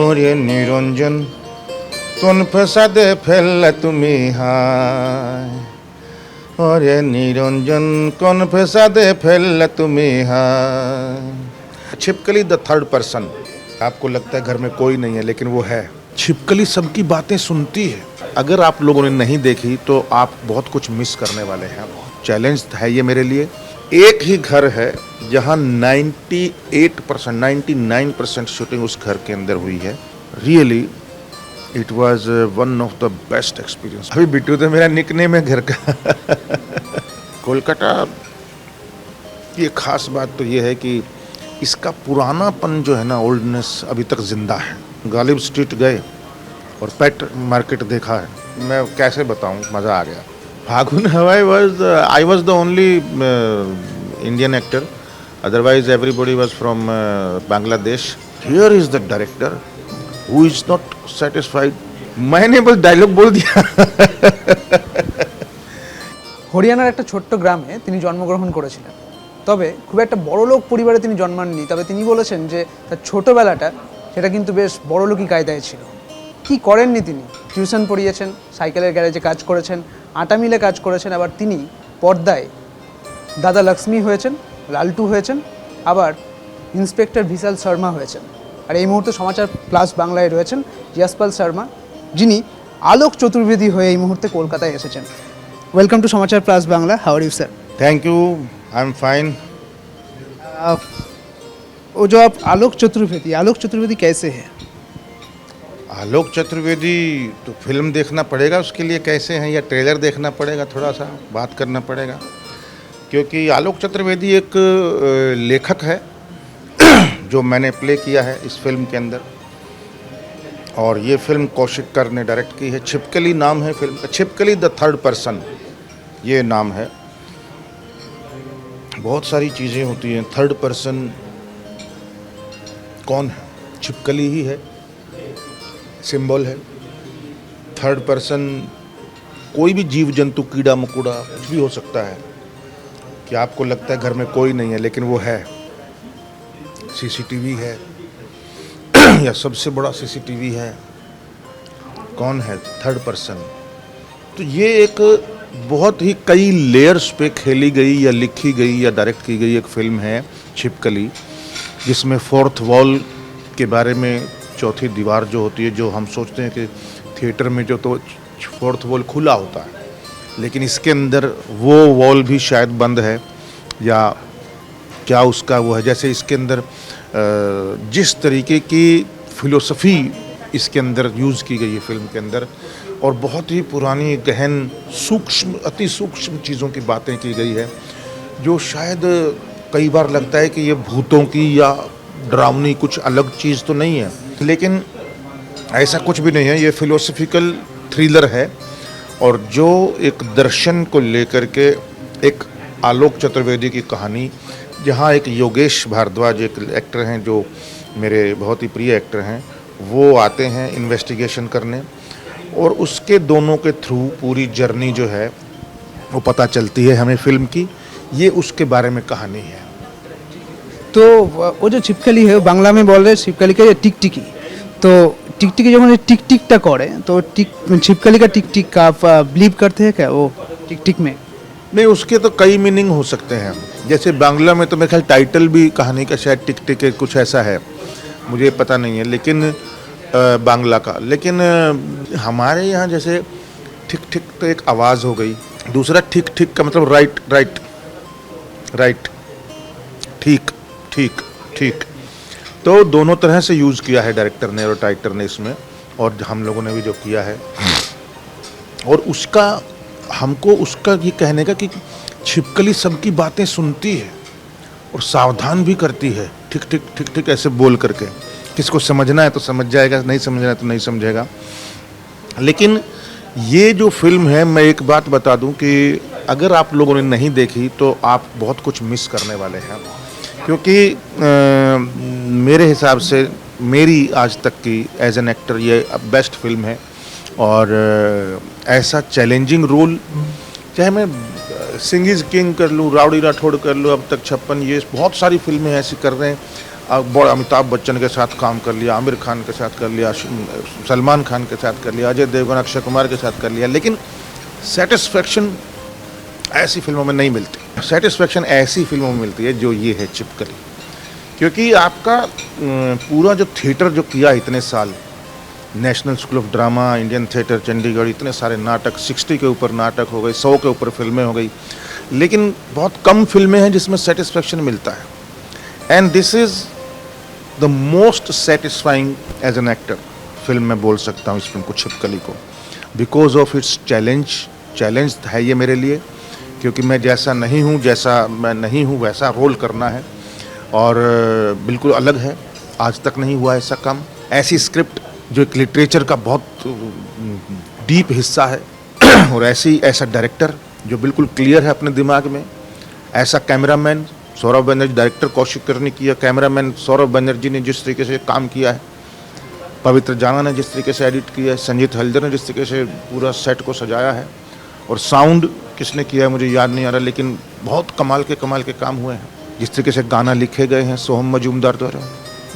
ওরে নিরঞ্জন কোন ফাসাদে ফেললে তুমি হায় ওরে নিরঞ্জন কোন ফাসাদে ফেলले তুমি हाय। छिपकली द थर्ड पर्सन। आपको लगता है घर में कोई नहीं है लेकिन वो है। छिपकली सबकी बातें सुनती है। अगर आप लोगों ने नहीं देखी तो आप बहुत कुछ मिस करने वाले हैं। चैलेंज है ये मेरे लिए। एक ही घर है जहां 99% शूटिंग उस घर के अंदर हुई है। Really it was one of the best experience. अभी बिट्टू तो मेरा निकनेम है घर का। कोलकाता की एक खास बात तो ये है कि इसका पुरानापन जो है ना, ओल्डनेस अभी तक जिंदा है। गालिब स्ट्रीट गए और पेट मार्केट देखा है। मैं कैसे बताऊं, मज़ा आ गया। फागुन हवाई I was the only Indian actor, otherwise everybody was from Bangladesh. Here is the director who is not satisfied. मैंने बस डायलॉग बोल दिया। হরিয়ানার একটা ছোট্ট গ্রামে তিনি জন্মগ্রহণ করেছিলেন, তবে খুব একটা বড়লোক পরিবারে তিনি জন্মাননি। তবে তিনি বলেছেন যে তার ছোটোবেলাটা সেটা কিন্তু বেশ বড়লোকই কায়দায় ছিল। কি করেননি তিনি? টিউশন পড়িয়েছেন, সাইকেলের গ্যারেজে কাজ করেছেন, আটা মিলে কাজ করেছেন। আবার তিনি পর্দায় দাদা লক্ষ্মী হয়েছেন, লালটু হয়েছেন, আবার ইন্সপেক্টর ভিশাল শর্মা হয়েছেন। আর এই মুহূর্তে সমাচার প্লাস বাংলায় রয়েছেন যশপাল শর্মা, যিনি আলোক চতুর্বেদী হয়ে এই মুহূর্তে কলকাতায় এসেছেন। Welcome to Samachar plus Bangla. How are you sir? Thank you, I am fine. वो जो आप आलोक चतुर्वेदी कैसे है? आलोक चतुर्वेदी तो फिल्म देखना पड़ेगा उसके लिए कैसे हैं, या ट्रेलर देखना पड़ेगा, थोड़ा सा बात करना पड़ेगा। क्योंकि आलोक चतुर्वेदी एक लेखक है जो मैंने प्ले किया है इस फिल्म के अंदर। और ये फिल्म कौशिककर ने डायरेक्ट की है। छिपकली नाम है फिल्म का, छिपकली द थर्ड पर्सन ये नाम है। बहुत सारी चीज़ें होती हैं। थर्ड पर्सन कौन है? छिपकली ही है, सिंबल है। थर्ड पर्सन कोई भी जीव जंतु, कीड़ा मकोड़ा कुछ भी हो सकता है। कि आपको लगता है घर में कोई नहीं है लेकिन वो है। सीसीटीवी है या सबसे बड़ा सीसीटीवी है। कौन है? Third person. तो ये एक बहुत ही कई लेयर्स पे खेली गई या लिखी गई या डायरेक्ट की गई एक फिल्म है छिपकली, जिसमें फोर्थ वॉल के बारे में, चौथी दीवार जो होती है, जो हम सोचते हैं कि थिएटर में जो तो फोर्थ वॉल खुला होता है, लेकिन इसके अंदर वो वॉल भी शायद बंद है या क्या उसका वो है। जैसे इसके अंदर जिस तरीके की फिलोसफी इसके अंदर यूज़ की गई है फिल्म के अंदर, और बहुत ही पुरानी गहन सूक्ष्म, अति सूक्ष्म चीज़ों की बातें की गई है, जो शायद कई बार लगता है कि ये भूतों की या डरावनी कुछ अलग चीज़ तो नहीं है, लेकिन ऐसा कुछ भी नहीं है। ये फिलोसफिकल थ्रिलर है और जो एक दर्शन को लेकर के एक आलोक चतुर्वेदी की कहानी, जहाँ एक योगेश भारद्वाज एक एक्टर हैं जो मेरे बहुत ही प्रिय एक्टर हैं, वो आते हैं इन्वेस्टिगेशन करने, और उसके दोनों के थ्रू पूरी जर्नी जो है वो पता चलती है हमें फिल्म की। ये उसके बारे में कहानी है। तो वो जो छिपकली है, बांग्ला में बोल रहे छिपकली का टिकटिकी। तो टिकटिकी जो टिकटिकटा करे तो छिपकली का टिकटिक का आप बिलीव करते हैं क्या वो टिकटिक में? नहीं, उसके तो कई मीनिंग हो सकते हैं। जैसे बांग्ला में तो मेरे ख्याल टाइटल भी कहानी का शायद टिक टिक कुछ ऐसा है, मुझे पता नहीं है, लेकिन बांग्ला का। लेकिन हमारे यहाँ जैसे ठिक ठिक तो एक आवाज़ हो गई, दूसरा ठीक ठीक का मतलब राइट राइट राइट, ठीक ठीक ठीक। तो दोनों तरह से यूज़ किया है डायरेक्टर ने और टाइटर ने इसमें, और हम लोगों ने भी जो किया है। और उसका हमको उसका ये कहने का कि छिपकली सबकी बातें सुनती है और सावधान भी करती है, ठीक ठीक ठीक ठीक ऐसे बोल करके। किसको समझना है तो समझ जाएगा, नहीं समझना है तो नहीं समझेगा। लेकिन ये जो फिल्म है, मैं एक बात बता दूं कि अगर आप लोगों ने नहीं देखी तो आप बहुत कुछ मिस करने वाले हैं। क्योंकि मेरे हिसाब से मेरी आज तक की एज एन एक्टर ये बेस्ट फिल्म है। और ऐसा चैलेंजिंग रोल, चाहे मैं सिंह इज़ किंग कर लूँ, राउडी राठौड़ कर लूँ, अब तक 56, ये बहुत सारी फिल्में ऐसी कर रहे हैं। अमिताभ बच्चन के साथ काम कर लिया, आमिर खान के साथ कर लिया, सलमान खान के साथ कर लिया, अजय देवगन, अक्षय कुमार के साथ कर लिया, लेकिन सेटिस्फेक्शन ऐसी फिल्मों में नहीं मिलती। सेटिस्फेक्शन ऐसी फिल्मों में मिलती है जो ये है छिपकली, क्योंकि आपका पूरा जो थिएटर जो किया इतने साल, national school of drama, Indian theatre Chandigarh, इतने सारे नाटक, 60 के ऊपर नाटक हो गए, 100 के ऊपर फिल्में हो गई, लेकिन बहुत कम फिल्में हैं जिसमें सेटिस्फेक्शन मिलता है। And this is the most satisfying as an actor film मैं बोल सकता हूँ इस फिल्म को, छिपकली को, बिकॉज ऑफ इट्स चैलेंज है ये मेरे लिए, क्योंकि मैं जैसा नहीं हूँ वैसा रोल करना है, और बिल्कुल अलग है, आज तक नहीं हुआ ऐसा काम। ऐसी स्क्रिप्ट जो एक लिटरेचर का बहुत डीप हिस्सा है, और ऐसा डायरेक्टर जो बिल्कुल क्लियर है अपने दिमाग में, ऐसा कैमरामैन सौरभ बनर्जी, डायरेक्टर कौशिक कर ने किया, कैमरामैन सौरभ बनर्जी ने जिस तरीके से काम किया है, पवित्र जाना ने जिस तरीके से एडिट किया है, संजीत हल्दर ने जिस तरीके से पूरा सेट को सजाया है, और साउंड किसने किया है मुझे याद नहीं आ रहा, लेकिन बहुत कमाल के काम हुए हैं। जिस तरीके से गाना लिखे गए हैं सोहम मजूमदार द्वारा,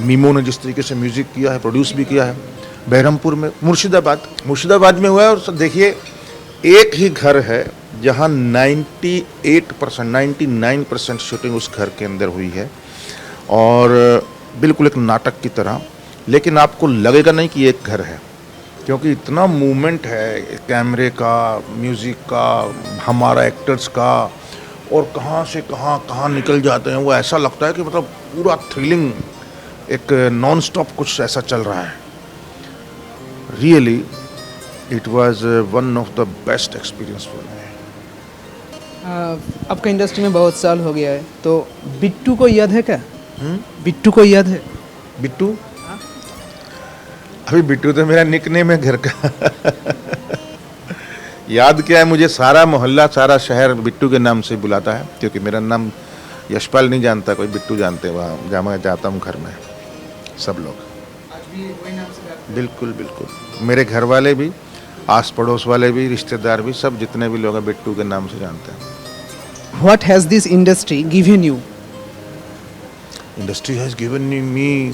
मीमो ने जिस तरीके से म्यूज़िक किया है, प्रोड्यूस भी किया है, बहरमपुर में, मुर्शिदाबाद में हुआ है। और देखिए, एक ही घर है जहाँ 99% शूटिंग उस घर के अंदर हुई है, और बिल्कुल एक नाटक की तरह, लेकिन आपको लगेगा नहीं कि एक घर है, क्योंकि इतना मूवमेंट है कैमरे का, म्यूज़िक का, हमारा एक्टर्स का, और कहाँ से कहाँ निकल जाते हैं, वो ऐसा लगता है कि मतलब पूरा थ्रिलिंग एक नॉन स्टॉप कुछ ऐसा चल रहा है। Really it was one of the best experience for me. आपका इंडस्ट्री में बहुत साल हो गया है, तो बिट्टू को याद है क्या? बिट्टू को याद है? बिट्टू? अभी बिट्टू तो मेरा निकनेम है घर का। याद क्या है, मुझे सारा मोहल्ला, सारा शहर बिट्टू के नाम से बुलाता है, क्योंकि मेरा नाम यशपाल नहीं जानता, कोई बिट्टू जानते हैं वहाँ जहाँ मैं जाता हूँ घर में, सब लोग। आज भी वही नाम से? बिल्कुल, मेरे घर वाले भी, आस पड़ोस वाले भी, रिश्तेदार भी, सब जितने भी लोग हैं बिट्टू के नाम से जानते हैं। What has this industry given you? Industry has given me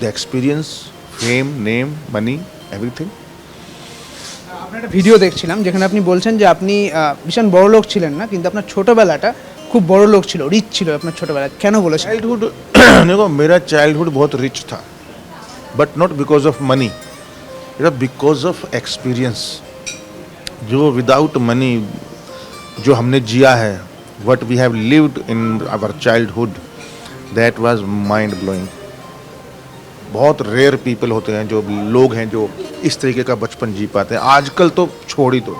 the experience, fame, name, money, everything. আপনার একটা ভিডিও দেখছিলাম যেখানে আপনি বলছেন যে আপনি ভীষণ বড় লোক ছিলেন না, কিন্তু আপনার ছোটবেলাটা খুব বড় লোক ছিল, রিচ ছিল আপনার ছোটবেলা। কেন বলেছেন? चाइल्डहुड देखो, मेरा चाइल्डहुड बहुत रिच था, but not because of money, it because of experience. जो विदाउट मनी जो हमने जिया है, what we have lived in our childhood, that was mind blowing. बहुत रेयर पीपल होते हैं, जो लोग हैं जो इस तरीके का बचपन जी पाते हैं। आजकल तो छोड़ ही दो,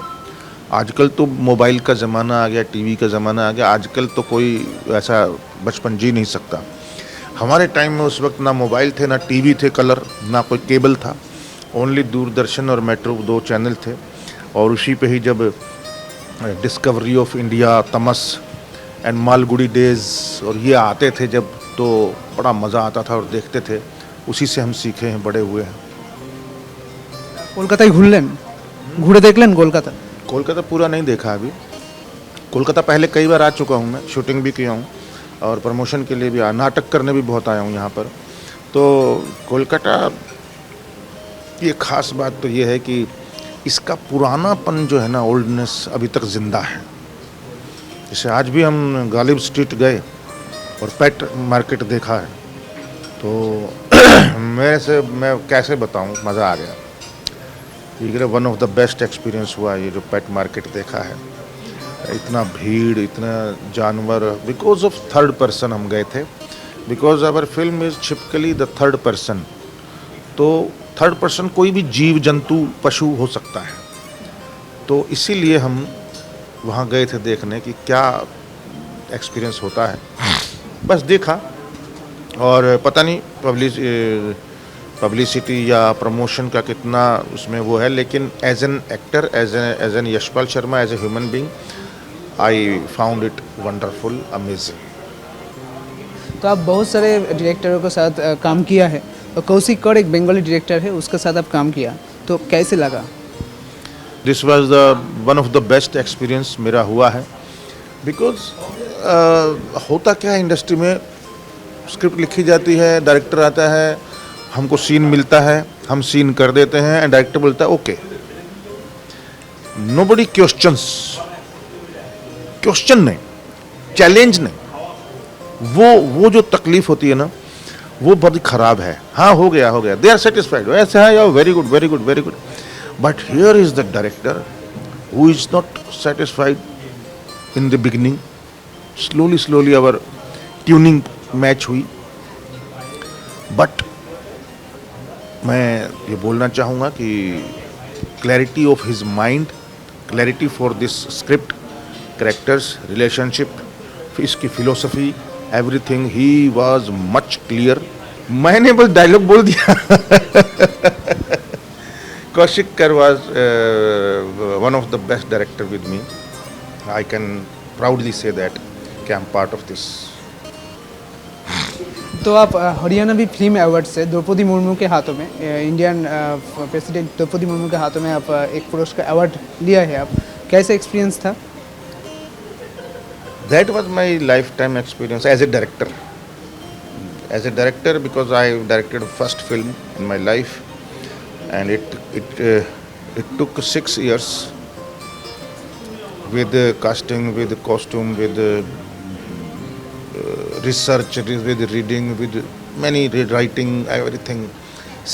आजकल तो मोबाइल का ज़माना आ गया, टीवी का ज़माना आ गया, आजकल तो कोई ऐसा बचपन जी नहीं सकता। हमारे टाइम में उस वक्त ना मोबाइल थे, ना टीवी थे कलर, ना कोई केबल था, ओनली दूरदर्शन और मेट्रो 2 चैनल थे, और उसी पे ही जब discovery of India, Tamas and Malgudi days और ये आते थे जब, तो बड़ा मज़ा आता था और देखते थे, उसी से हम सीखे हैं, बड़े हुए हैं। কলকাতায় ঘুরলেন, ঘুরে দেখলেন কলকাতা? कोलकाता पूरा नहीं देखा अभी। कोलकाता पहले कई बार आ चुका हूँ मैं, शूटिंग भी किया हूँ और प्रमोशन के लिए भी नाटक करने भी बहुत आया हूँ यहाँ पर। तो कोलकाता की एक ख़ास बात तो ये है कि इसका पुरानापन जो है ना, ओल्डनेस अभी तक ज़िंदा है। जैसे आज भी हम गालिब स्ट्रीट गए और पेट मार्केट देखा है, तो मैं कैसे बताऊँ, मज़ा आ गया। ये one of the best experience हुआ ये जो पेट मार्केट देखा है। इतना भीड़, इतना जानवर, बिकॉज ऑफ थर्ड पर्सन हम गए थे, बिकॉज आवर फिल्म इज़ छिपकली द थर्ड पर्सन। तो थर्ड पर्सन कोई भी जीव जंतु पशु हो सकता है, तो इसीलिए हम वहाँ गए थे देखने कि क्या एक्सपीरियंस होता है। बस देखा, और पता नहीं पब्लिसिटी या प्रमोशन का कितना उसमें वो है, लेकिन as an actor, as an Yashpal Sharma, as a human being, I found it wonderful, amazing. तो आप बहुत सारे डायरेक्टरों के साथ काम किया है, और कौशिक कौर एक बंगाली डायरेक्टर है, उसके साथ आप काम किया, तो कैसे लगा? This was the one of the best experience मेरा हुआ है, बिकॉज होता क्या है इंडस्ट्री में, स्क्रिप्ट लिखी जाती है, डायरेक्टर आता है, हमको सीन मिलता है, हम सीन कर देते हैं एंड डायरेक्टर बोलता है ओके, नोबडी क्वेश्चन नहीं, चैलेंज नहीं। वो जो तकलीफ होती है ना, वो बहुत ही खराब है। हाँ हो गया, दे आर सेटिस्फाइड, ऐसा है, very good very good very good. But here is the director who is not satisfied in the beginning. Slowly our tuning match हुई। बट मैं ये बोलना चाहूँगा कि clarity of his mind, clarity for this script, characters, relationship, इसकी philosophy, everything, he was much clear. मैंने बस dialogue बोल दिया। कौशिक कर was one of the best director with me. I can proudly say that कि I am part of this. तो आप Haryanvi film award से द्रौपदी मुर्मू के हाथों में, इंडियन प्रेसिडेंट द्रौपदी मुर्मू के हाथों में आप एक पुरस्कार अवार्ड लिया है। आप कैसा एक्सपीरियंस था? That was my lifetime experience as a director. As a director, because I directed first film in my life, and it took 6 years with casting, with costume, with research, with reading, with many writing, everything.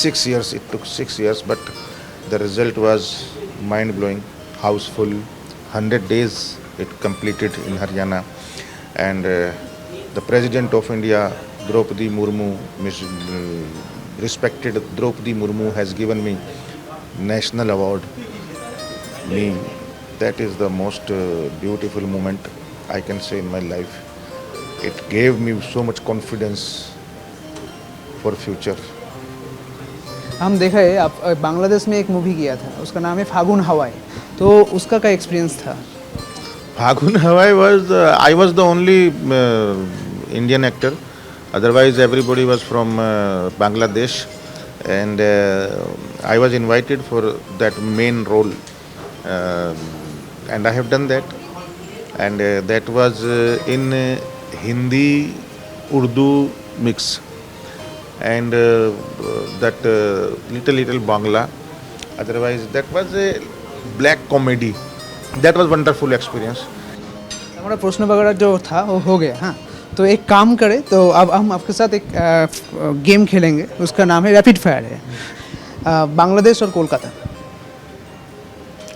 6 years, it took 6 years, but the result was mind blowing, houseful. 100 days it completed in Haryana, and the President of India, Draupadi Murmu, respected Draupadi Murmu, has given me national award. That is the most beautiful moment I can say in my life. It gave me so much confidence for future. हम देखा है आप बांग्लादेश में एक movie किया था, उसका नाम है फागुन हवाई, तो उसका क्या एक्सपीरियंस था? Fagun Hawai I was the only Indian actor. Otherwise, everybody was from Bangladesh, and I was invited for that main role, and I have done that. And that was in Hindi, Urdu mix, and that little Bangla. Otherwise, that was a black comedy. That was wonderful experience. हमारा प्रश्न वगैरह जो था वो हो गया। हाँ, तो एक काम करें, तो अब हम आपके साथ एक गेम खेलेंगे, उसका नाम है रैपिड फायर है। बांग्लादेश और Kolkata.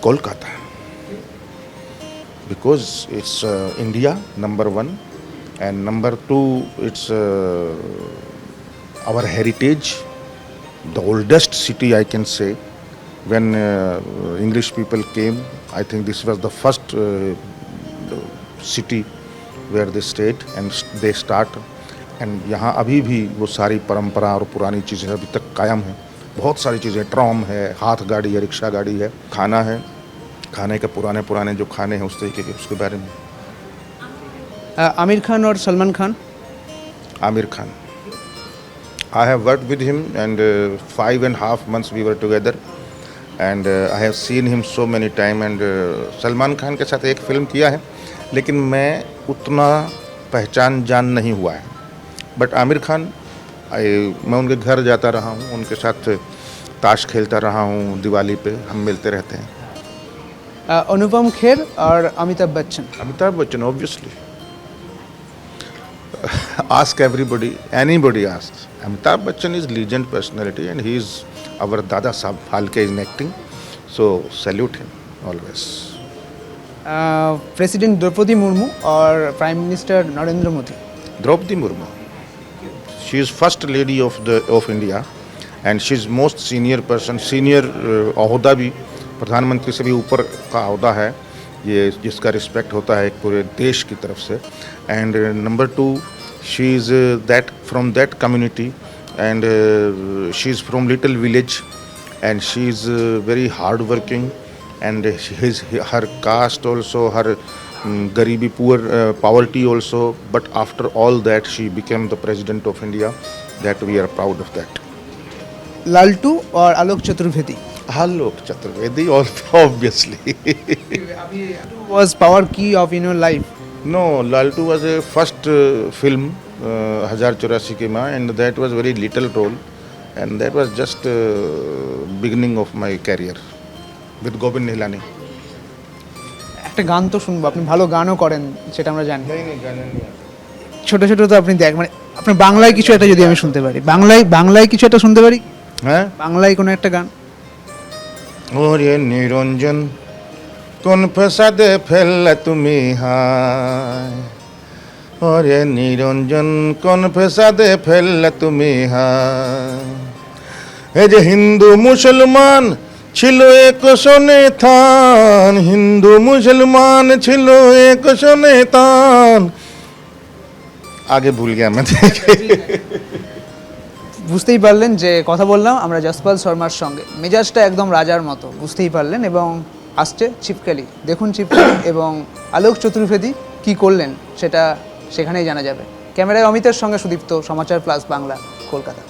Kolkata, because it's India number 1, and number 2 it's our heritage, the oldest city I can say. When English people came, I think this was the first city where they stayed and they start. And यहाँ अभी भी वो सारी परंपरा और पुरानी चीज़ें अभी तक कायम हैं। बहुत सारी चीज़ें, ट्रॉम है, हाथ गाड़ी है, रिक्शा गाड़ी है, खाना है, खाने के पुराने जो खाने हैं उस तरीके के, उसके बारे में। आमिर खान और Salman Khan. Aamir Khan, I have worked with him, and 5.5 months we were together, and I have seen him so many time. And Salman Khan के साथ एक फिल्म किया है, लेकिन मैं उतना पहचान जान नहीं हुआ है। बट आमिर खान, मैं उनके घर जाता रहा हूँ, उनके साथ ताश खेलता रहा हूँ, दिवाली पे हम मिलते रहते हैं। अनुपम खेर और Amitabh Bachchan. Amitabh Bachchan, obviously. Ask everybody, anybody asks. Amitabh Bachchan is legend personality, and he is our Dada Sahab Phalke in acting. So salute him always. President Draupadi Murmu और prime minister Narendra Modi. Draupadi Murmu, she is first lady of India, and she is most senior person, senior ओहदा भी, प्रधानमंत्री से भी ऊपर का ओहदा है ये, जिसका रिस्पेक्ट होता है एक पूरे देश की तरफ से। And number 2, she is that from that community, and she is from little village, and she is very hard working, and her caste also, her गरीबी, poor poverty also, but after all that she became the president of India. That we are proud of that. Laltu और Alok Chaturvedi. Alok Chaturvedi, obviously. Was power key of in your life? No, Laltu was a first film 1084 की माँ, and that was very little role, and that was just beginning of my career with Govind Nihalani. একটা গান তো শুনবো, আপনি ভালো গানও করেন সেটা আমরা জানি। नहीं नहीं गाने नहीं आते। ছোট ছোট তো আপনি দেখ, মানে আপনার বাংলায় কিছু একটা যদি আমি শুনতে পারি, বাংলায় কিছু একটা শুনতে পারি, हैं? বাংলায় কোনো একটা গান। और ये निरंजन কোন ফেসাদে ফেললে তুমি হায়, ওরে নিরঞ্জন কোন ফেসাদে ফেললে তুমি হায়। এই যে হিন্দু মুসলমান ছিল এক সনে থান, হিন্দু মুসলমান ছিল এক সনে থান। আগে ভুল গিয়া मैं বুঝতেই পারলেন যে কথা বললাম আমরা যশপাল শর্মার সঙ্গে, মেজাজটা একদম রাজার মতো, বুঝতেই পারলেন। এবং আসছে ছিপকালি, দেখুন ছিপকালি এবং আলোক চতুর্বেদী কী করলেন সেটা সেখানেই জানা যাবে। ক্যামেরায় অমিতের সঙ্গে সুদীপ্ত, সমাচার প্লাস বাংলা, কলকাতা।